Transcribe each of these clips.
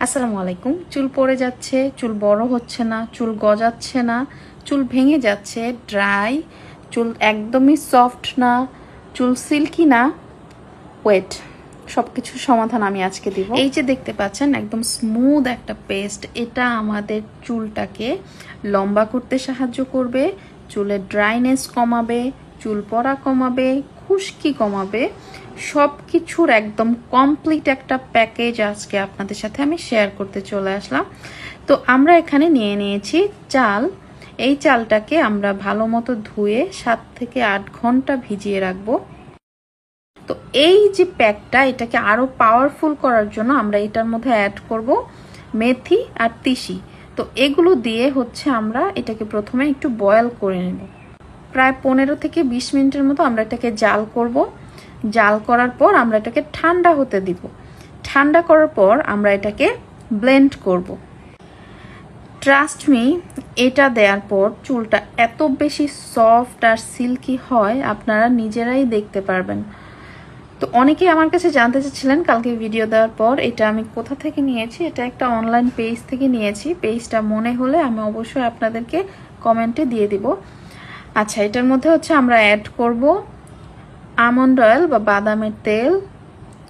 আসসালামু আলাইকুম। চুল পড়ে যাচ্ছে, চুল বড় হচ্ছে না, চুল গজাচ্ছে না, চুল ভেঙে যাচ্ছে, ড্রাই, চুল একদমই সফট না, চুল সিল্কি না, ওয়েট, সব কিছুর সমাধান আমি আজকে দিব। এই যে দেখতে পাচ্ছেন একদম স্মুথ একটা পেস্ট, এটা আমাদের চুলটাকে লম্বা করতে সাহায্য করবে, চুলের ড্রাইনেস কমাবে, চুল পড়া কমাবে, খুশকি কমাবে, সব কিছুর একদম কমপ্লিট একটা প্যাকেজ আজকে আপনাদের সাথে আমি শেয়ার করতে চলে আসলাম। তো আমরা এখানে নিয়ে নিয়েছি চাল। এই চালটাকে আমরা ভালো মতো ধুয়ে 7 থেকে 8 ঘন্টা ভিজিয়ে রাখবো। তো এই যে প্যাকটা, এটাকে আরো পাওয়ারফুল করার জন্য আমরা এটার মধ্যে অ্যাড করব মেথি আর তিসি। তো এগুলো দিয়ে আমরা এটাকে প্রথমে একটু বয়েল করে নেব। প্রায় 15 থেকে 20 মিনিটের মতো আমরা এটাকে জাল করব। জাল করার পর আমরা এটাকে ঠান্ডা হতে দিব। ঠান্ডা করার পর আমরা এটাকে ব্লেন্ড করব। ট্রাস্ট মি, এটা দেওয়ার পর চুলটা এত বেশি সফট আর সিল্কি হয়, আপনারা নিজেরাই দেখতে পারবেন। তো অনেকেই আমার কাছে জানতে চাচ্ছিলেন কালকে ভিডিও দেওয়ার পর এটা আমি কোথা থেকে নিয়েছি। এটা একটা অনলাইন পেজ থেকে নিয়েছি। পেজটা মনে হলে আমি অবশ্যই আপনাদেরকে কমেন্টে দিয়ে দিব। আচ্ছা, এটার মধ্যে আমরা অ্যাড করব আমন্ড অয়েল বা বাদামের তেল,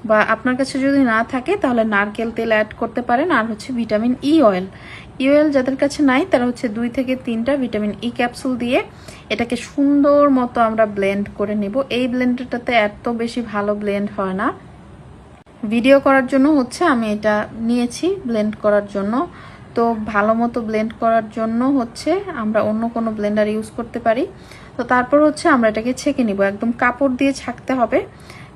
বা আপনার কাছে যদি না থাকে তাহলে নারকেল তেল অ্যাড করতে পারেন। আর vitamin E oil. E oil যাদের কাছে নাই তারা 2 থেকে 3টা ভিটামিন ই ক্যাপসুল দিয়ে এটাকে সুন্দর মতো আমরা ব্লেন্ড করে নেব। এই ব্লেন্ডারটাতে এত বেশি ভালো ব্লেন্ড হয় না। ভিডিও করার জন্য আমি এটা নিয়েছি ব্লেন্ড করার জন্য। তো ভালো মতো ব্লেন্ড করার জন্য আমরা অন্য কোনো ব্লেন্ডার ইউজ করতে পারি। তো তারপর আমরা এটাকে ছেঁকে নিব। একদম কাপড় দিয়ে ছাকতে হবে,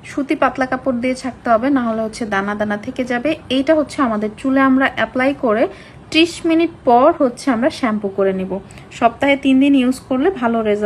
সুতি পাতলা কাপড় দিয়ে ছাকতে হবে, না হলে দানা দানা থেকে যাবে। এইটা আমাদের চুলে আমরা অ্যাপ্লাই করে 30 মিনিট পর আমরা শ্যাম্পু করে নিব। সপ্তাহে 3 দিন ইউজ করলে ভালো রেজাল্ট।